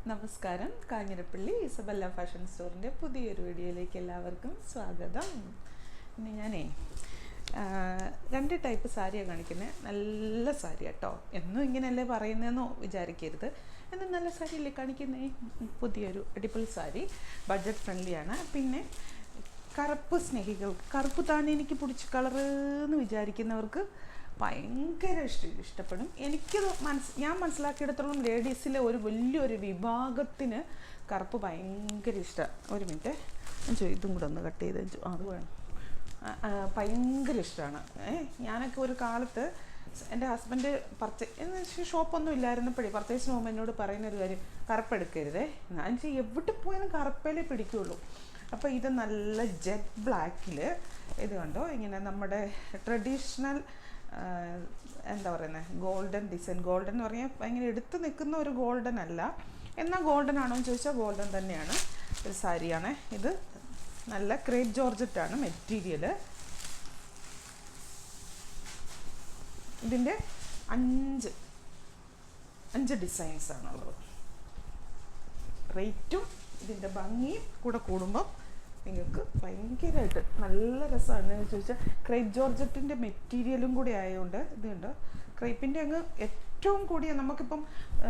നമസ്കാരം. Kanjirappally Isabella fashion സ്റ്റോറിൻ്റെ പുതിയൊരു വീഡിയോയിലേക്ക് എല്ലാവർക്കും സ്വാഗതം. ഇനി ഞാനേ രണ്ട് ടൈപ്പ് സാരിയാണ് കാണിക്കുന്നത്. നല്ല സാരി കേട്ടോ, എന്നും ഇങ്ങനെയല്ലേ പറയുന്നതെന്നോ വിചാരിക്കരുത്. എന്നാൽ നല്ല സാരിയല്ലേ കാണിക്കുന്നേ. പുതിയൊരു അടിപൊളി സാരി, ബഡ്ജറ്റ് ഫ്രണ്ട്ലിയാണ്. പിന്നെ കറുപ്പ് സ്നേഹികൾക്ക്, കറുപ്പ് താനെ എനിക്ക് പിടിച്ച കളറെന്ന് വിചാരിക്കുന്നവർക്ക് ഭയങ്കര ഇഷ്ടപ്പെടും. ഞാൻ മനസ്സിലാക്കിയിടത്തോളം ലേഡീസിലെ ഒരു വലിയൊരു വിഭാഗത്തിന് കറുപ്പ് ഭയങ്കര ഇഷ്ടമാണ്. ഒരു മിനിറ്റ്, ഇതും കൂടെ ഒന്ന് കട്ട് ചെയ്ത് അത് വേണം. ഭയങ്കര ഇഷ്ടമാണ്. ഞാനൊക്കെ ഒരു കാലത്ത് എൻ്റെ ഹസ്ബൻഡ് ഷോപ്പൊന്നും ഇല്ലായിരുന്നപ്പോഴേ പർച്ചേസിന് പോകുമ്പോൾ എന്നോട് പറയുന്നൊരു കാര്യം, കറുപ്പെടുക്കരുതേ. ഞാൻ എവിടെ പോയാലും കറുപ്പേലേ പിടിക്കുള്ളൂ. അപ്പോൾ ഇത് നല്ല ജെറ്റ് ബ്ലാക്കിൽ, ഇത് കണ്ടോ, ഇങ്ങനെ നമ്മുടെ ട്രഡീഷണൽ എന്താ പറയുന്നത്, ഗോൾഡൻ ഡിസൈൻ. ഗോൾഡൻ എന്ന് പറഞ്ഞാൽ ഭയങ്കര എടുത്ത് നിൽക്കുന്ന ഒരു ഗോൾഡൻ അല്ല, എന്നാൽ ഗോൾഡൻ ആണോ എന്ന് ചോദിച്ചാൽ ഗോൾഡൻ തന്നെയാണ്. ഒരു സാരിയാണ് ഇത്. നല്ല ക്രേപ്പ് ജോർജറ്റാണ് മെറ്റീരിയൽ. ഇതിൻ്റെ അഞ്ച് ഡിസൈൻസ് ആണുള്ളത്. റേറ്റും ഇതിൻ്റെ ഭംഗിയും കൂടെ കൂടുമ്പം നിങ്ങൾക്ക് ഭയങ്കരമായിട്ട് നല്ല രസമാണ്. എന്ന് ചോദിച്ചാൽ ക്രേപ്പ് ജോർജറ്റിൻ്റെ മെറ്റീരിയലും കൂടി ആയതുകൊണ്ട് ഇതുണ്ട്. ക്രേപ്പിൻ്റെ അങ്ങ് ഏറ്റവും കൂടിയ, നമുക്കിപ്പം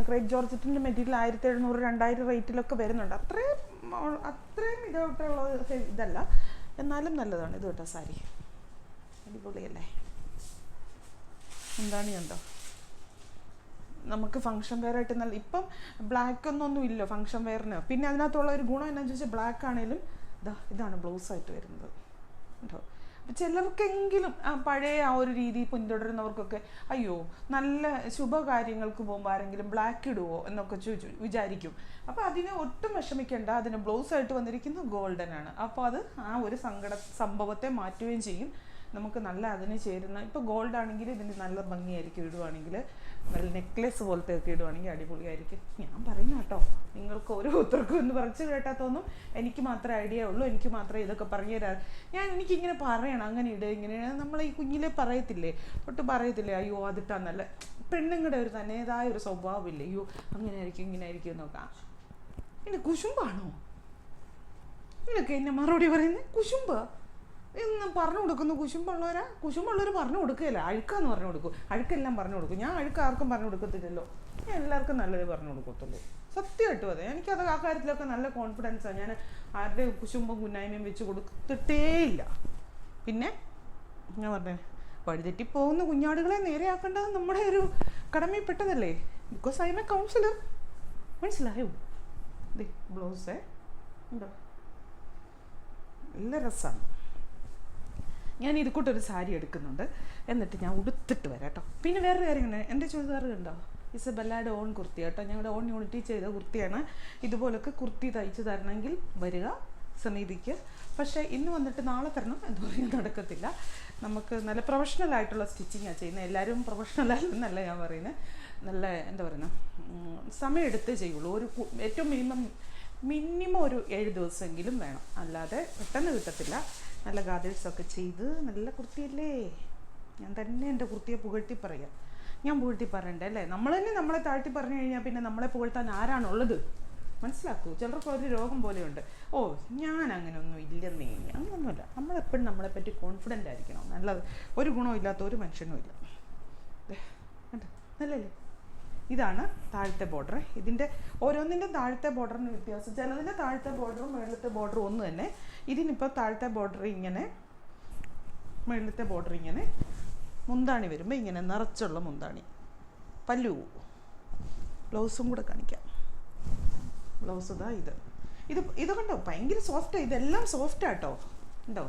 ക്രേപ്പ് ജോർജറ്റിൻ്റെ മെറ്റീരിയൽ 1700-2000 റേറ്റിലൊക്കെ വരുന്നുണ്ട്. അത്രയും ഇതായിട്ടുള്ള ഇതല്ല, എന്നാലും നല്ലതാണ് ഇത് കേട്ടോ. സാരി അടിപൊളിയല്ലേ. എന്താണ് കണ്ടോ, നമുക്ക് ഫങ്ഷൻ വെയർ ആയിട്ട് നല്ല. ഇപ്പം ബ്ലാക്ക് ഒന്നും ഇല്ല ഫങ്ഷൻ വെയറിന്. പിന്നെ അതിനകത്തുള്ള ഒരു ഗുണം എന്നാന്ന് ചോദിച്ചാൽ ബ്ലാക്ക് ആണെങ്കിലും ഇതാണ് ബ്ലൗസായിട്ട് വരുന്നത് കേട്ടോ. അപ്പം ചിലർക്കെങ്കിലും പഴയ ആ ഒരു രീതി പിന്തുടരുന്നവർക്കൊക്കെ അയ്യോ നല്ല ശുഭകാര്യങ്ങൾക്ക് പോകുമ്പോൾ ആരെങ്കിലും ബ്ലാക്ക് ഇടുവോ എന്നൊക്കെ വിചാരിക്കും. അപ്പോൾ അതിനെ ഒട്ടും വിഷമിക്കേണ്ട, അതിന് ബ്ലൗസായിട്ട് വന്നിരിക്കുന്ന ഗോൾഡൻ ആണ്. അപ്പോൾ അത് ആ ഒരു സംഭവത്തെ മാറ്റുകയും ചെയ്യും. നമുക്ക് നല്ല അതിന് ചേരുന്ന, ഇപ്പോൾ ഗോൾഡ് ആണെങ്കിൽ ഇതിന് നല്ല ഭംഗിയായിരിക്കും ഇടുവാണെങ്കിൽ. നല്ല നെക്ലെസ് പോലത്തെ ഒക്കെ ഇടുവാണെങ്കിൽ അടിപൊളിയായിരിക്കും. ഞാൻ പറയുന്ന കേട്ടോ, നിങ്ങൾക്ക് ഓരോരുത്തർക്കും ഒന്ന് പറിച്ച് കേട്ടാൽ തോന്നും എനിക്ക് മാത്രമേ ഐഡിയ ഉള്ളൂ, എനിക്ക് മാത്രമേ ഇതൊക്കെ പറഞ്ഞു തരാം. എനിക്കിങ്ങനെ പറയണം, അങ്ങനെ ഇടുക ഇങ്ങനെ. നമ്മൾ ഈ കുഞ്ഞിലെ പറയത്തില്ലേ, ഒട്ടും പറയത്തില്ലേ അയ്യോ അതിട്ടാ നല്ല. പെണ്ണുങ്ങളുടെ ഒരു തന്നേതായ ഒരു സ്വഭാവമില്ലേ, അയ്യോ അങ്ങനെ ആയിരിക്കും ഇങ്ങനെ ആയിരിക്കും എന്നൊക്കെ. പിന്നെ കുശുമ്പാണോ നിനക്ക് എന്നെ മറുപടി പറയുന്നത്? കുശുമ്പാ എന്ന് പറഞ്ഞു കൊടുക്കുന്നു. കുശുമ്പുള്ളവർ പറഞ്ഞു കൊടുക്കുകയല്ല, അഴുക്കാന്ന് പറഞ്ഞു കൊടുക്കും. അഴുക്കെല്ലാം പറഞ്ഞു കൊടുക്കും. ഞാൻ അഴുക്ക് ആർക്കും പറഞ്ഞു കൊടുക്കത്തില്ലല്ലോ, ഞാൻ എല്ലാവർക്കും നല്ലത് പറഞ്ഞു കൊടുക്കത്തുള്ളൂ. സത്യമായിട്ടും അതെ, എനിക്കത് ആ കാര്യത്തിലൊക്കെ നല്ല കോൺഫിഡൻസാണ്. ഞാൻ ആരുടെ കുശുമ്പും കുന്നായ്മയും വെച്ച് കൊടുത്തിട്ടേയില്ല. പിന്നെ ഞാൻ പറഞ്ഞേ, വഴിതെറ്റി പോകുന്ന കുഞ്ഞാടുകളെ നേരെയാക്കേണ്ടത് നമ്മുടെ ഒരു കടമയിൽപ്പെട്ടതല്ലേ. Because I am a counsellor. മനസ്സിലായോ? ബ്ലൗസേ ഉണ്ടോ, നല്ല രസമാണ്. ഞാൻ ഇത് കൂട്ടൊരു സാരി എടുക്കുന്നുണ്ട്, എന്നിട്ട് ഞാൻ ഉടുത്തിട്ട് വരാം കേട്ടോ. പിന്നെ വേറൊരു കാര്യം ഉണ്ട്, എൻ്റെ ചുരിദാർ കണ്ടോ, ഇസബെല്ലയുടെ ഓൺ കുർത്തി കേട്ടോ. ഞങ്ങളുടെ ഓൺ യൂണിറ്റി ചെയ്ത കുർത്തിയാണ്. ഇതുപോലൊക്കെ കുർത്തി തയ്ച്ച് തരണമെങ്കിൽ വരിക, സമീപിക്കുക. പക്ഷേ ഇന്ന് വന്നിട്ട് നാളെ തരണം എന്ന് പറയാൻ നടക്കത്തില്ല. നമുക്ക് നല്ല പ്രൊഫഷണൽ ആയിട്ടുള്ള സ്റ്റിച്ചിങ്ങാണ് ചെയ്യുന്നത്. എല്ലാവരും പ്രൊഫഷണൽ ആയില്ലെന്നല്ല ഞാൻ പറയുന്നത്. നല്ല എന്താ പറയുന്നത്, സമയം എടുത്തേ ചെയ്യുള്ളൂ. ഏറ്റവും മിനിമം ഒരു 7 ദിവസമെങ്കിലും വേണം, അല്ലാതെ പെട്ടെന്ന് കിട്ടത്തില്ല. നല്ല ഗാദേഴ്സൊക്കെ ചെയ്ത് നല്ല കുർത്തിയല്ലേ. ഞാൻ തന്നെ എൻ്റെ കുർത്തിയെ പുകഴ്ത്തി പറയാം. ഞാൻ പുകഴ്ത്തി പറയണ്ടേ അല്ലേ? നമ്മൾ തന്നെ നമ്മളെ താഴ്ത്തി പറഞ്ഞു കഴിഞ്ഞാൽ പിന്നെ നമ്മളെ പുകഴ്ത്താൻ ആരാണുള്ളത്? മനസ്സിലാക്കൂ. ചിലർക്ക് ഒരു രോഗം പോലെയുണ്ട്, ഓ ഞാൻ അങ്ങനെയൊന്നും ഇല്ലെന്നേ. അങ്ങനെയൊന്നുമില്ല. നമ്മളെപ്പോഴും നമ്മളെപ്പറ്റി കോൺഫിഡൻ്റ് ആയിരിക്കണം. നല്ലത് ഒരു ഗുണമില്ലാത്ത ഒരു മനുഷ്യനും ഇല്ല. നല്ലല്ലേ? ഇതാണ് താഴത്തെ ബോർഡർ. ഇതിൻ്റെ ഓരോന്നിൻ്റെ താഴത്തെ ബോർഡറിന് വ്യത്യാസം. ചിലതിൻ്റെ താഴത്തെ ബോർഡറും മുകളിലത്തെ ബോർഡറും ഒന്ന് തന്നെ. ഇതിനിപ്പോൾ താഴത്തെ ബോർഡർ ഇങ്ങനെ, മുകളിലത്തെ ബോർഡർ ഇങ്ങനെ. മുന്താണി വരുമ്പോൾ ഇങ്ങനെ നിറച്ചുള്ള മുന്താണി. പല്ലു. ബ്ലൗസും കൂടെ കാണിക്കാം. ബ്ലൗസ് ഇതാ ഇത് കണ്ടോ, ഭയങ്കര സോഫ്റ്റാണ്. ഇതെല്ലാം സോഫ്റ്റാട്ടോ. ഉണ്ടോ?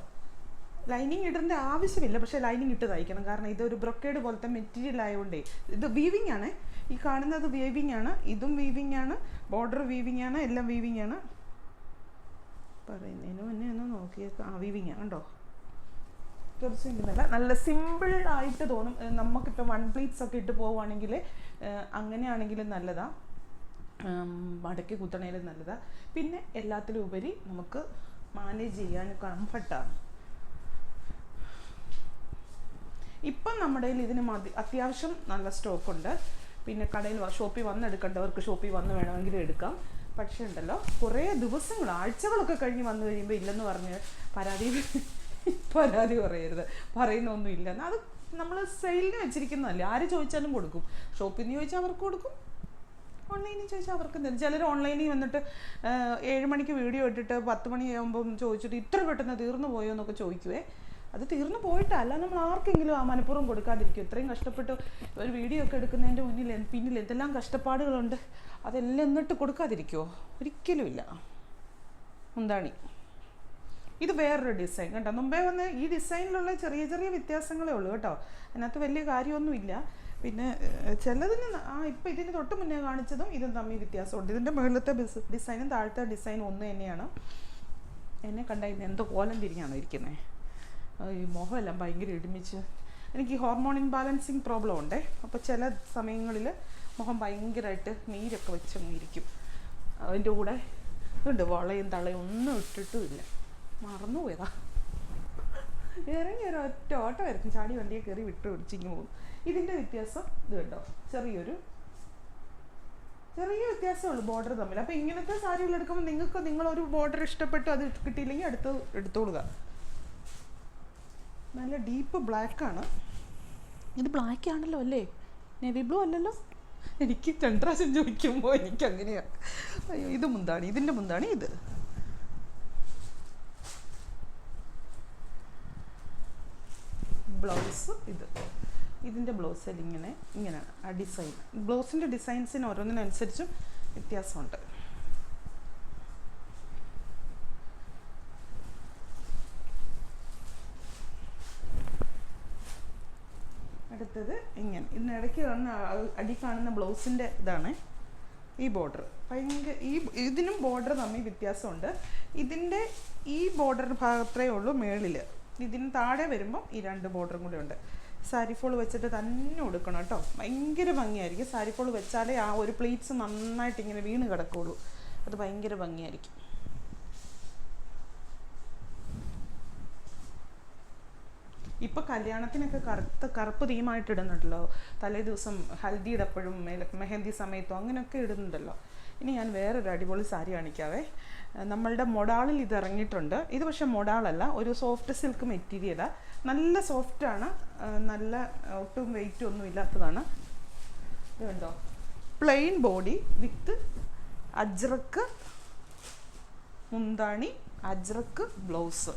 ലൈനിങ് ഇടേണ്ട ആവശ്യമില്ല, പക്ഷേ ലൈനിങ് ഇട്ട് തയ്ക്കണം. കാരണം ഇതൊരു ബ്രൊക്കേഡ് പോലത്തെ മെറ്റീരിയൽ ആയതുകൊണ്ടേ. ഇത് വീവിങ് ആണ്. ഈ കാണുന്നത് വീവിങ് ആണ്, ഇതും വീവിങ് ആണ്, ബോർഡർ വീവിങ് ആണ്, എല്ലാം വീവിങ് ആണ്. പറയുന്നതിന് മുന്നേ ഒന്ന് നോക്കിയേക്കാം. വീവിങ് ആണ് കേട്ടോ. തീർച്ചയായിട്ടും നല്ല സിമ്പിൾ ആയിട്ട് തോന്നും. നമുക്കിപ്പോൾ 1 പ്ലീറ്റ്സ് ഒക്കെ ഇട്ട് പോവുകയാണെങ്കിൽ അങ്ങനെയാണെങ്കിലും നല്ലതാണ്. മടക്കി കുത്തണേലും നല്ലതാണ്. പിന്നെ എല്ലാത്തിലും ഉപരി നമുക്ക് മാനേജ് ചെയ്യാൻ കംഫർട്ടാണ്. ഇപ്പം നമ്മുടെ കയ്യിൽ ഇതിന് അത്യാവശ്യം നല്ല സ്റ്റോക്കുണ്ട്. പിന്നെ കടയിൽ ഷോപ്പിൽ വന്നെടുക്കേണ്ടവർക്ക് ഷോപ്പിൽ വന്ന് വേണമെങ്കിലും എടുക്കാം. പക്ഷേ ഉണ്ടല്ലോ കുറേ ദിവസങ്ങൾ ആഴ്ചകളൊക്കെ കഴിഞ്ഞ് വന്നു കഴിയുമ്പോൾ ഇല്ലെന്ന് പറഞ്ഞ് പരാതി പറയരുത്, പറയുന്നൊന്നും ഇല്ലെന്ന്. അത് നമ്മൾ സെയിലിന് വെച്ചിരിക്കുന്നതല്ലേ, ആര് ചോദിച്ചാലും കൊടുക്കും. ഷോപ്പിൽ നിന്ന് ചോദിച്ചാൽ അവർക്ക് കൊടുക്കും, ഓൺലൈനിൽ ചോദിച്ചാൽ അവർക്ക് തരും. ചിലർ ഓൺലൈനിൽ വന്നിട്ട് 7 മണിക്ക് വീഡിയോ ഇട്ടിട്ട് 10 മണിയാകുമ്പം ചോദിച്ചിട്ട് ഇത്ര പെട്ടെന്ന് തീർന്നു പോയോ എന്നൊക്കെ ചോദിക്കുവേ. അത് തീർന്നു പോയിട്ടല്ല, നമ്മൾ ആർക്കെങ്കിലും ആ മനഃപൂർവ്വം കൊടുക്കാതിരിക്കും. ഇത്രയും കഷ്ടപ്പെട്ട് ഒരു വീഡിയോ ഒക്കെ എടുക്കുന്നതിൻ്റെ പിന്നിൽ എന്തെല്ലാം കഷ്ടപ്പാടുകളുണ്ട്, അതെല്ലാം എന്നിട്ട് കൊടുക്കാതിരിക്കുമോ? ഒരിക്കലുമില്ല. മുന്താണി ഇത് വേറൊരു ഡിസൈൻ കേട്ടോ. മുമ്പേ വന്ന് ഈ ഡിസൈനിലുള്ള ചെറിയ ചെറിയ വ്യത്യാസങ്ങളേ ഉള്ളൂ കേട്ടോ, അതിനകത്ത് വലിയ കാര്യമൊന്നുമില്ല. പിന്നെ ചിലതിന് ഇപ്പം ഇതിന് തൊട്ട് മുന്നേ കാണിച്ചതും ഇതും തമ്മിൽ വ്യത്യാസമുണ്ട്. ഇതിൻ്റെ മുകളിലത്തെ ഡിസൈനും താഴത്തെ ഡിസൈനും ഒന്ന് തന്നെയാണ്. എന്നെ കണ്ട ഇന്ന് എന്തോ കോലം തിരിഞ്ഞാണോ ഇരിക്കുന്നത്, ഈ മുഖമെല്ലാം ഭയങ്കര ഇടിമിച്ച്. എനിക്ക് ഹോർമോൺ ഇൻബാലൻസിങ് പ്രോബ്ലം ഉണ്ടേ, അപ്പോൾ ചില സമയങ്ങളിൽ മുഖം ഭയങ്കരമായിട്ട് നീരൊക്കെ വെച്ചങ്ങിരിക്കും. അതിൻ്റെ കൂടെ ഉണ്ട് വളയും തളയും ഒന്നും ഇട്ടിട്ടുമില്ല, മറന്നുപോയതാ. ഇറങ്ങി ഒരു ഒറ്റ ഓട്ടം വരക്കും, ചാടി വണ്ടിയെ കയറി വിട്ട് പിടിച്ചിങ്ങ് പോകും. ഇതിൻ്റെ വ്യത്യാസം ഇത് കേട്ടോ, ചെറിയ വ്യത്യാസമുള്ളൂ ബോർഡർ തമ്മിൽ. അപ്പോൾ ഇങ്ങനത്തെ സാരികൾ എടുക്കുമ്പോൾ നിങ്ങളൊരു ബോർഡർ ഇഷ്ടപ്പെട്ടു, അത് കിട്ടിയില്ലെങ്കിൽ എടുത്തോളുക. നല്ല ഡീപ്പ് ബ്ലാക്കാണ് ഇത്. ബ്ലാക്ക് ആണല്ലോ അല്ലേ, നേവി ബ്ലൂ അല്ലല്ലോ? എനിക്ക് 2 പ്രാവശ്യം ചോദിക്കുമ്പോൾ എനിക്ക് അങ്ങനെയാണ്. അയ്യോ, ഇത് മുന്താണി, ഇതിൻ്റെ മുന്താണി ഇത്. ബ്ലൗസ് ഇതിൻ്റെ ബ്ലൗസിൽ ഇങ്ങനെയാണ് ആ ഡിസൈൻ. ബ്ലൗസിൻ്റെ ഡിസൈൻസിന് ഓരോന്നിനനുസരിച്ചും വ്യത്യാസമുണ്ട്. അടുത്തത് ഇങ്ങനെ ഇതിനിടയ്ക്ക് കാണുന്ന അടി കാണുന്ന ബ്ലൗസിൻ്റെ ഇതാണ് ഈ ബോർഡർ. ഇതിനും ബോർഡർ തമ്മിൽ വ്യത്യാസമുണ്ട്. ഇതിൻ്റെ ഈ ബോർഡർ ഭാഗത്തേ ഉള്ളൂ മേളിൽ. ഇതിന് താഴെ വരുമ്പം ഈ 2 ബോർഡറും കൂടെ ഉണ്ട്. സാരി ഫോൾ വെച്ചിട്ട് തന്നെ ഉടുക്കണം കേട്ടോ, ഭയങ്കര ഭംഗിയായിരിക്കും. സാരി ഫോൾ വെച്ചാലേ ആ ഒരു പ്ലീറ്റ്സ് നന്നായിട്ട് ഇങ്ങനെ വീണ് കിടക്കുള്ളൂ, അത് ഭയങ്കര ഭംഗിയായിരിക്കും. ഇപ്പോൾ കല്യാണത്തിനൊക്കെ കറുപ്പ് തീമായിട്ട് ഇടുന്നുണ്ടല്ലോ, തലേ ദിവസം ഹൽദി ഇടപ്പോഴും മെഹന്തി സമയത്തും അങ്ങനെയൊക്കെ ഇടുന്നുണ്ടല്ലോ. ഇനി ഞാൻ വേറൊരു അടിപൊളി സാരി കാണിക്കാവേ. നമ്മളുടെ മൊഡാളിൽ ഇത് ഇറങ്ങിയിട്ടുണ്ട്. ഇത് പക്ഷേ മൊഡാളല്ല, ഒരു സോഫ്റ്റ് സിൽക്ക് മെറ്റീരിയലാണ്. നല്ല സോഫ്റ്റാണ്, നല്ല ഒട്ടും വെയിറ്റ് ഒന്നും ഇല്ലാത്തതാണ്. ഇത് കണ്ടോ, പ്ലെയിൻ ബോഡി വിത്ത് അജ്രക്ക് മുന്താണി, അജ്രക്ക് ബ്ലൗസ്.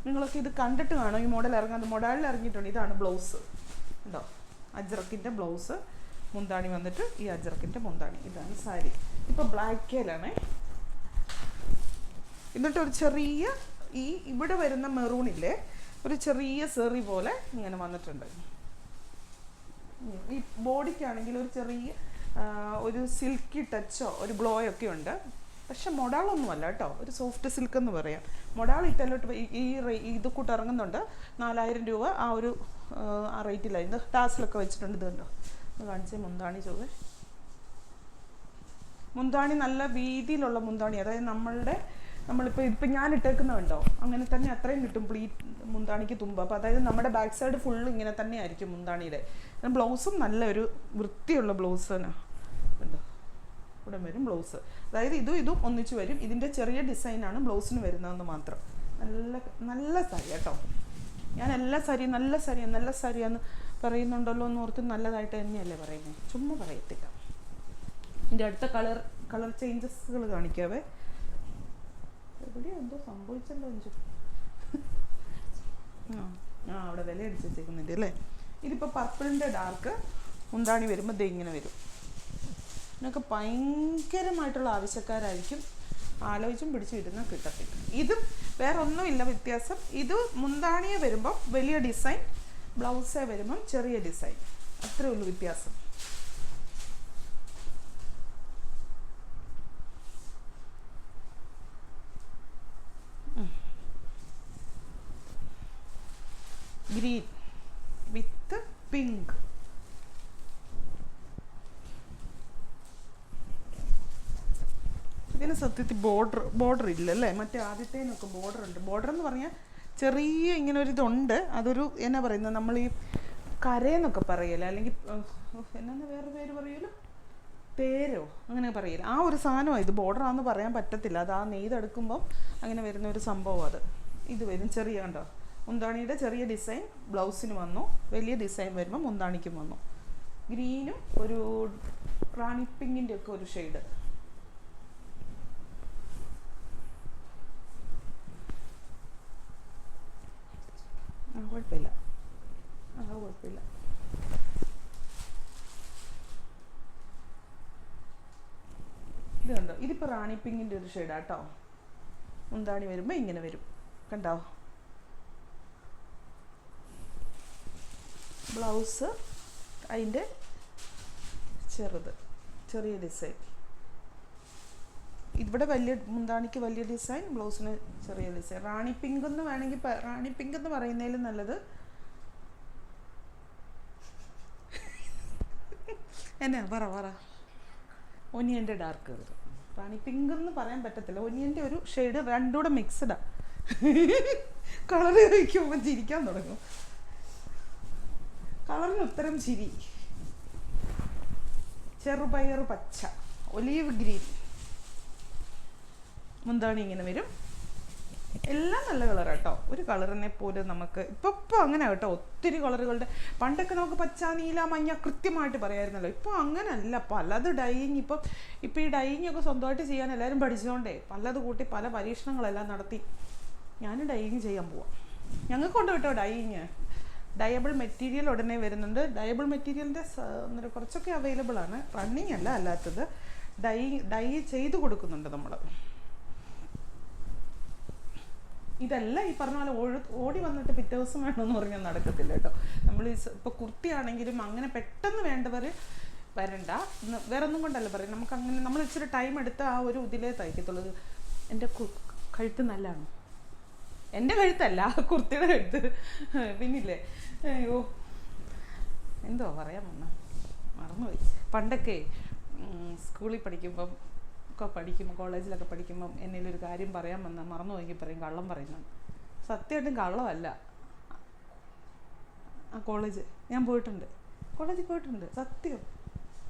നിങ്ങളൊക്കെ ഇത് കണ്ടിട്ട് കാണും, ഈ മോഡൽ മൊഡാളിൽ ഇറങ്ങിയിട്ടുണ്ട്. ഇതാണ് ബ്ലൗസ് ഉണ്ടോ, അജ്രക്കിൻ്റെ ബ്ലൗസ്, മുന്താണി വന്നിട്ട് ഈ അജ്രക്കിൻ്റെ മുന്താണി. ഇതാണ് സാരി. ഇപ്പോൾ ബ്ലാക്കേലാണേ. എന്നിട്ട് ഒരു ചെറിയ ഇവിടെ വരുന്ന മെറൂണില്ലേ, ഒരു ചെറിയ സെറി പോലെ ഇങ്ങനെ വന്നിട്ടുണ്ട്. ഈ ബോഡിക്കാണെങ്കിൽ ഒരു ചെറിയ ഒരു സിൽക്കി ടച്ചോ ഒരു ഗ്ലോയോ ഒക്കെ ഉണ്ട്. പക്ഷെ മൊഡാളൊന്നുമല്ല കേട്ടോ, ഒരു സോഫ്റ്റ് സിൽക്ക് എന്ന് പറയാം. മൊഡാൾ ഇറ്റലോട്ട് ഇത് കൂട്ട് ഇറങ്ങുന്നുണ്ട്. 4000 രൂപ ആ റേറ്റിലായി. ഇത് ടാസിലൊക്കെ വെച്ചിട്ടുണ്ട്. ഇത് കണ്ടോ, ഇത് കാണിച്ചേ മുന്താണി ചോവേ. മുന്താണി നല്ല വീതിയിലുള്ള മുന്താണി, അതായത് നമ്മളിപ്പോൾ ഞാൻ ഇട്ടേക്കുന്നുണ്ടോ അങ്ങനെ തന്നെ അത്രയും കിട്ടും മുന്താണിക്ക് തുമ്പ്. അപ്പോൾ അതായത് നമ്മുടെ ബാക്ക് സൈഡ് ഫുള്ള് ഇങ്ങനെ തന്നെ ആയിരിക്കും മുന്താണിയുടെ. ബ്ലൗസും നല്ലൊരു വൃത്തിയുള്ള ബ്ലൗസ് തന്നെ ഉണ്ടോ, ഇവിടെ വരും ബ്ലൗസ്. അതായത് ഇതും ഒന്നിച്ച് വരും. ഇതിൻ്റെ ചെറിയ ഡിസൈനാണ് ബ്ലൗസിന് വരുന്നതെന്ന് മാത്രം. നല്ല സാരി കേട്ടോ. ഞാൻ എല്ലാ സാരിയും നല്ല സാരിയാന്ന് പറയുന്നുണ്ടല്ലോ എന്ന് ഓർത്ത് നല്ലതായിട്ട് തന്നെയല്ലേ പറയുന്നത്, ചുമ്മാ പറയത്തില്ല. ഇതിൻ്റെ അടുത്ത കളർ ചേഞ്ചസുകൾ കാണിക്കാവേ. എവിടെയോ എന്തോ സംഭവിച്ചല്ലോ അഞ്ചു. അവിടെ വില അടിച്ച് വെച്ചേക്കുന്നുണ്ട് അല്ലേ. ഇതിപ്പോൾ പർപ്പിളിൻ്റെ ഡാർക്ക് മുന്താണി വരുമ്പോൾ ദേ ഇങ്ങനെ വരും. ഇതിനൊക്കെ ഭയങ്കരമായിട്ടുള്ള ആവശ്യക്കാരായിരിക്കും, ആലോചിച്ചും പിടിച്ച് ഇടുന്ന കിട്ടത്തില്ല. ഇതും വേറെ ഒന്നുമില്ല വ്യത്യാസം. ഇത് മുന്താണിയെ വരുമ്പോൾ വലിയ ഡിസൈൻ, ബ്ലൗസേ വരുമ്പം ചെറിയ ഡിസൈൻ, അത്രേ ഉള്ളൂ വ്യത്യാസം. ഗ്രീൻ വിത്ത് പിങ്ക്. ഇതിന് സത്യത്തിൽ ബോർഡർ ഇല്ലല്ലേ, മറ്റേ ആദ്യത്തേനൊക്കെ ബോർഡർ ഉണ്ട്. ബോർഡർ എന്ന് പറഞ്ഞാൽ ചെറിയ ഇങ്ങനെ ഒരു ഇതുണ്ട്. അതൊരു എന്നാ പറയുന്നത്, നമ്മൾ ഈ കരയെന്നൊക്കെ പറയല്ലേ, അല്ലെങ്കിൽ എന്നാ വേറെ പേര് പറയുമല്ലോ, തേരോ അങ്ങനെ പറയില്ല, ആ ഒരു സാധനമാണ് ഇത്. ബോർഡറാണെന്ന് പറയാൻ പറ്റത്തില്ല, അത് ആ നെയ്തെടുക്കുമ്പം അങ്ങനെ വരുന്ന ഒരു സംഭവം അത്. ഇത് വരും ചെറിയ, കണ്ടോ, മുന്താണിയുടെ ചെറിയ ഡിസൈൻ ബ്ലൗസിന് വന്നു, വലിയ ഡിസൈൻ വരുമ്പോൾ മുന്താണിക്കും വന്നു. ഗ്രീനും ഒരു റാണി പിങ്കിൻ്റെ ഒക്കെ ഒരു ഷെയ്ഡ്. കുഴപ്പമില്ല, കുഴപ്പമില്ല. ഇത് കണ്ടോ, ഇതിപ്പോൾ റാണി പിങ്കിൻ്റെ ഒരു ഷെയ്ഡാട്ടോ. മുന്താണി വരുമ്പോൾ ഇങ്ങനെ വരും, കണ്ടോ. ബ്ലൗസ് അതിൻ്റെ ചെറിയ ഡിസൈൻ. ഇവിടെ വലിയ മുന്താണിക്ക് വലിയ ഡിസൈൻ, ബ്ലൗസിന് ചെറിയ ഡിസൈൻ. റാണി പിങ്ക് എന്ന് വേണമെങ്കിൽ, റാണി പിങ്ക് എന്ന് പറയുന്നതിലും നല്ലത് എന്നാ പറ ഒനിയൻ്റെ ഡാർക്ക് കളർ. റാണി പിങ്ക് എന്ന് പറയാൻ പറ്റത്തില്ല, ഒനിയൻ്റെ ഒരു ഷെയ്ഡ്, രണ്ടുകൂടെ മിക്സ്ഡാ. കളർ കഴിക്കുമ്പോൾ ചിരിക്കാൻ തുടങ്ങും. കളറിന് ഉത്തരം ചിരി. ചെറുപയർ പച്ച, ഒലീവ് ഗ്രീൻ, മുന്താണി ഇങ്ങനെ വരും. എല്ലാം നല്ല കളറാട്ടോ, ഒരു കളറിനെ പോലെ നമുക്ക് ഇപ്പം അങ്ങനെ കേട്ടോ. ഒത്തിരി കളറുകളുടെ, പണ്ടൊക്കെ നമുക്ക് പച്ച, നീല, മഞ്ഞ കൃത്യമായിട്ട് പറയാമായിരുന്നല്ലോ. ഇപ്പോൾ അങ്ങനല്ല, പലത് ഡൈയിങ്. ഇപ്പം ഈ ഡൈയിങ് ഒക്കെ സ്വന്തമായിട്ട് ചെയ്യാൻ എല്ലാവരും പഠിച്ചതുകൊണ്ടേ പലത് കൂട്ടി പല പരീക്ഷണങ്ങളെല്ലാം നടത്തി. ഞാൻ ഡൈയിങ് ചെയ്യാൻ പോവാം. ഞങ്ങൾക്കുണ്ട് കേട്ടോ ഡൈയിങ്. ഡയബിൾ മെറ്റീരിയൽ ഉടനെ വരുന്നുണ്ട്. ഡയബിൾ മെറ്റീരിയലിൻ്റെ കുറച്ചൊക്കെ അവൈലബിൾ ആണ്, റണ്ണിങ് അല്ല, അല്ലാത്തത് ഡൈ ചെയ്ത് കൊടുക്കുന്നുണ്ട് നമ്മൾ. ഇതല്ല ഈ പറഞ്ഞ പോലെ ഓടി വന്നിട്ട് പിറ്റേ ദിവസം വേണമെന്ന് പറഞ്ഞാൽ നടക്കത്തില്ല കേട്ടോ. നമ്മൾ ഇപ്പോൾ കുർത്തിയാണെങ്കിലും അങ്ങനെ പെട്ടെന്ന് വേണ്ടവർ വരണ്ട. വേറെ ഒന്നും കൊണ്ടല്ല പറയും, നമുക്ക് അങ്ങനെ നമ്മൾ ഇച്ചിരി ടൈം എടുത്ത് ആ ഒരു ഇതിലേ തയ്ക്കത്തുള്ളൂ. എൻ്റെ കഴുത്ത് നല്ലതാണോ? എൻ്റെ കഴുത്തല്ല, കുർത്തിയുടെ കഴുത്ത്. പിന്നില്ലേ, അയ്യോ എന്തോ പറയാൻ വന്ന മറന്നുപോയി. പണ്ടൊക്കെ സ്കൂളിൽ പഠിക്കുമ്പം കോളേജിലൊക്കെ പഠിക്കുമ്പം എന്നേലൊരു കാര്യം പറയാൻ വന്നാൽ മറന്നു പോയെങ്കിൽ പറയും കള്ളം പറയുന്നത്. സത്യമായിട്ടും കള്ളമല്ല. ആ കോളേജ് ഞാൻ പോയിട്ടുണ്ട്, കോളേജിൽ പോയിട്ടുണ്ട്, സത്യം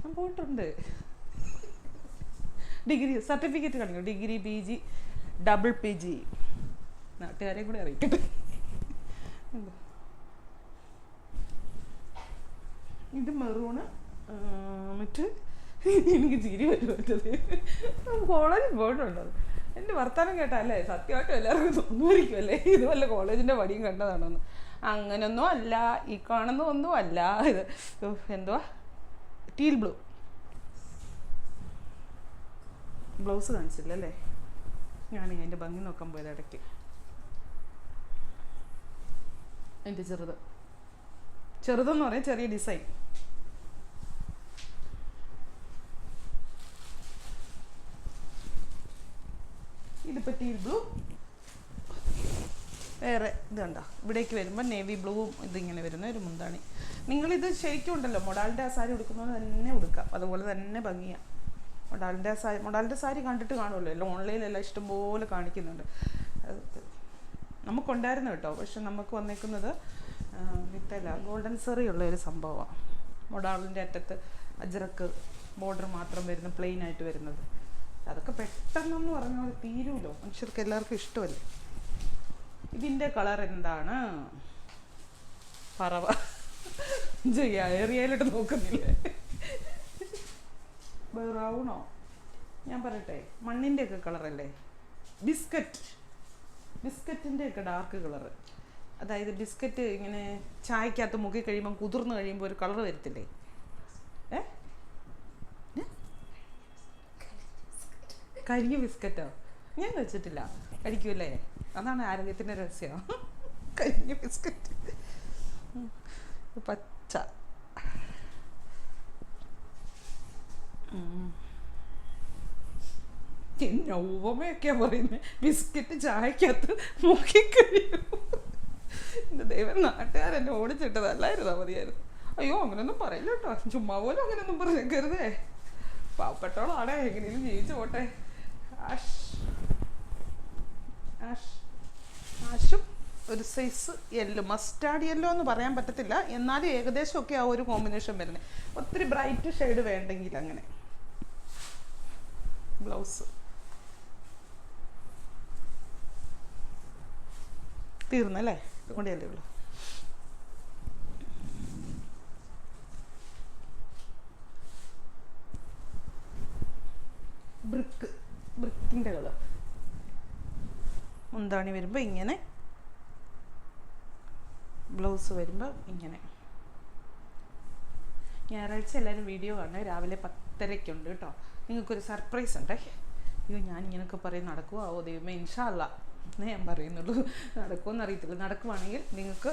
ഞാൻ പോയിട്ടുണ്ട്. ഡിഗ്രി സർട്ടിഫിക്കറ്റ് കാണിക്കും, ഡിഗ്രി, PG, ഡബിൾ PG. നാട്ടുകാരെയും കൂടെ അറിയിക്കട്ടെ. ഇത് മെറൂണ്. എന്നിട്ട് എനിക്ക് ചിരി വരുമറ്റത്. കോളേജിൽ പോയിട്ടുണ്ടോ? എൻ്റെ വർത്താനം കേട്ടല്ലേ സത്യമായിട്ടും എല്ലാവർക്കും തോന്നുമായിരിക്കുമല്ലേ ഇത് വല്ല കോളേജിൻ്റെ വടിയും കണ്ടതാണോന്ന്. അങ്ങനൊന്നും അല്ല, ഈ കാണുന്ന ഒന്നും അല്ല. ഇത് എന്തുവാ, ടീൽ ബ്ലൂ. ബ്ലൗസ് കാണിച്ചില്ലല്ലേ, ഞാൻ അതിൻ്റെ ഭംഗി നോക്കാൻ പോയത് ഇടയ്ക്ക്. എൻ്റെ ചെറുതെന്ന് പറയാം, ചെറിയ ഡിസൈൻ. ഇതിപ്പോൾ ടീൽ ബ്ലൂ. വേറെ ഇത് കണ്ടോ, ഇവിടേക്ക് വരുമ്പോൾ നേവി ബ്ലൂവും ഇതിങ്ങനെ വരുന്ന ഒരു മുന്താണി. നിങ്ങളിത് ശരിക്കും ഉണ്ടല്ലോ, മൊഡാലിൻ്റെ ആ സാരി ഉടുക്കുന്നത് തന്നെ ഉടുക്കാം, അതുപോലെ തന്നെ ഭംഗിയാണ്. മൊഡാലിൻ്റെ സാരി കണ്ടിട്ട് കാണുമല്ലോ, എല്ലാം ഓൺലൈനിലെല്ലാം ഇഷ്ടംപോലെ കാണിക്കുന്നുണ്ട്. നമുക്കുണ്ടായിരുന്നു കേട്ടോ, പക്ഷെ നമുക്ക് വന്നേക്കുന്നത് വിത്തല്ല, ഗോൾഡൻ സെറി ഉള്ള ഒരു സംഭവമാണ്. മൊഡാലിൻ്റെ അറ്റത്ത് അജ്രക്ക് ബോർഡർ മാത്രം വരുന്ന, പ്ലെയിൻ ആയിട്ട് വരുന്നത്. അതൊക്കെ പെട്ടെന്നൊന്നും പറഞ്ഞാൽ തീരുമല്ലോ, മനുഷ്യർക്ക് എല്ലാവർക്കും ഇഷ്ടമല്ലേ. ഇതിൻ്റെ കളർ എന്താണ്? പറവ ഏറിയയിലിട്ട് നോക്കുന്നില്ലേ? ബ്രൗണോ? ഞാൻ പറയട്ടെ, മണ്ണിൻ്റെ ഒക്കെ കളറല്ലേ, ബിസ്ക്കറ്റിൻ്റെ ഒക്കെ ഡാർക്ക് കളറ്. അതായത് ബിസ്ക്കറ്റ് ഇങ്ങനെ ചായക്കകത്ത് മുക്കി കഴിയുമ്പം കുതിർന്ന് കഴിയുമ്പോൾ ഒരു കളർ വരത്തില്ലേ? കരിഞ്ഞ ബിസ്ക്കറ്റോ? ഞാൻ കഴിച്ചിട്ടില്ല. കഴിക്കൂല്ലേ? അതാണ് ആരോഗ്യത്തിൻ്റെ രഹസ്യം. കരിഞ്ഞ ബിസ്ക്കറ്റ്. പച്ച. ഉപമയൊക്കെയാ പറയുന്നത്. ബിസ്ക്കറ്റ് ചായക്കകത്ത് മുക്കിക്കഴിയും. എൻ്റെ ദൈവം, നാട്ടുകാരെന്നെ ഓടിച്ചിട്ടതല്ലായിരുന്നാ മതിയായിരുന്നു. അയ്യോ അങ്ങനെയൊന്നും പറയില്ല കേട്ടോ, ചുമ്മാ പോലും അങ്ങനെയൊന്നും പറഞ്ഞേക്കരുതേ. പാവപ്പെട്ടോളാണേ, എങ്ങനെയും ജീവിച്ചു പോട്ടെ. ആഷും ഒരു സൈസ് യെല്ലോ, മസ്റ്റാർഡ് യെല്ലോ എന്ന് പറയാൻ പറ്റത്തില്ല, എന്നാലും ഏകദേശമൊക്കെ ആ ഒരു കോമ്പിനേഷൻ വരുന്നത്. ഒത്തിരി ബ്രൈറ്റ് ഷെയ്ഡ് വേണ്ടെങ്കിൽ അങ്ങനെ. ബ്ലൗസ് തീർന്നല്ലേ, ഇവിടെയല്ലേ ഉള്ളൂ. ബ്രിക്കിൻ്റെ കളർ. മുന്താണി വരുമ്പോൾ ഇങ്ങനെ, ബ്ലൗസ് വരുമ്പോൾ ഇങ്ങനെ. ഞായറാഴ്ച എല്ലാവരും വീഡിയോ കാണുക, രാവിലെ 10:30 കേട്ടോ. നിങ്ങൾക്കൊരു സർപ്രൈസ് ഉണ്ടേ. അയ്യോ ഞാൻ ഇങ്ങനെയൊക്കെ പറയും, നടക്കുമോ ആവോ ദൈവമേ, ഇൻഷാ അല്ലാ എന്നേ ഞാൻ പറയുന്നുള്ളൂ. നടക്കുമെന്ന് അറിയത്തില്ല. നടക്കുവാണെങ്കിൽ നിങ്ങൾക്ക്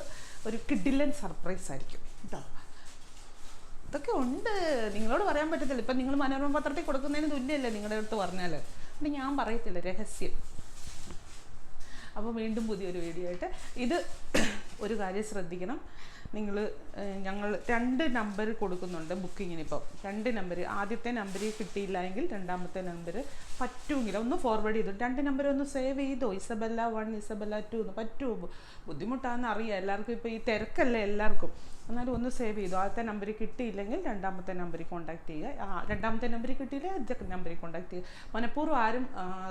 ഒരു കിഡിലൻ സർപ്രൈസ് ആയിരിക്കും കേട്ടോ. ഇതൊക്കെ ഉണ്ട്, നിങ്ങളോട് പറയാൻ പറ്റത്തില്ല. ഇപ്പം നിങ്ങൾ മനോരമ പത്രത്തിൽ കൊടുക്കുന്നതിന് തുല്യമല്ലേ നിങ്ങളുടെ അടുത്ത് പറഞ്ഞാൽ. അപ്പം ഞാൻ പറയത്തില്ല, രഹസ്യം. അപ്പോൾ വീണ്ടും പുതിയൊരു വീഡിയോ ആയിട്ട്. ഇത് ഒരു കാര്യം ശ്രദ്ധിക്കണം നിങ്ങൾ, ഞങ്ങൾ 2 നമ്പർ കൊടുക്കുന്നുണ്ട് ബുക്കിങ്ങിന്. ഇപ്പം 2 നമ്പർ, ആദ്യത്തെ നമ്പർ കിട്ടിയില്ല എങ്കിൽ രണ്ടാമത്തെ നമ്പർ പറ്റുമെങ്കിൽ ഒന്ന് ഫോർവേഡ് ചെയ്തു. 2 നമ്പർ ഒന്ന് സേവ് ചെയ്തോ. ഇസബെല്ല 1, ഇസബെല്ല 2 എന്ന് പറ്റുമോ? ബുദ്ധിമുട്ടാണെന്ന് അറിയാം എല്ലാവർക്കും, ഇപ്പോൾ ഈ തിരക്കല്ലേ എല്ലാവർക്കും. എന്നാലും ഒന്ന് സേവ് ചെയ്തു. ആദ്യത്തെ നമ്പർ കിട്ടിയില്ലെങ്കിൽ രണ്ടാമത്തെ നമ്പറിൽ കോൺടാക്ട് ചെയ്യുക. രണ്ടാമത്തെ നമ്പറിൽ കിട്ടിയില്ല ആദ്യത്തെ നമ്പറിൽ കോൺടാക്ട് ചെയ്യുക. മനഃപൂർവ്വം ആരും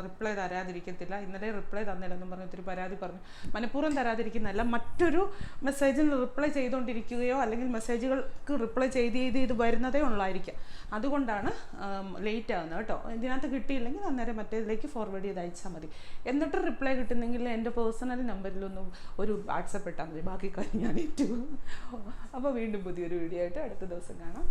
റിപ്ലൈ തരാതിരിക്കത്തില്ല. ഇന്നലെ റിപ്ലൈ തന്നില്ലെന്നും പറഞ്ഞ് ഒത്തിരി പരാതി പറഞ്ഞു. മനഃപൂർവ്വം തരാതിരിക്കുന്നതല്ല, മറ്റൊരു മെസ്സേജിന് റിപ്ലൈ ചെയ്തുകൊണ്ടിരിക്കുകയോ അല്ലെങ്കിൽ മെസ്സേജുകൾക്ക് റിപ്ലൈ ചെയ്ത് ഇത് വരുന്നതേ ഉള്ളായിരിക്കാം. അതുകൊണ്ടാണ് ലേറ്റ് ആകുന്നത് കേട്ടോ. ഇതിനകത്ത് കിട്ടിയില്ലെങ്കിൽ അന്നേരം മറ്റേതിലേക്ക് ഫോർവേഡ് ചെയ്ത് അയച്ചാൽ മതി. എന്നിട്ട് റിപ്ലൈ കിട്ടുന്നെങ്കിൽ എൻ്റെ പേഴ്സണൽ നമ്പറിലൊന്നും ഒരു വാട്സപ്പ് ഇട്ടാൽ മതി. ബാക്കി കാര്യം ഞാൻ ഏറ്റു. അപ്പോൾ വീണ്ടും പുതിയൊരു വീഡിയോ ആയിട്ട് അടുത്ത ദിവസം കാണാം.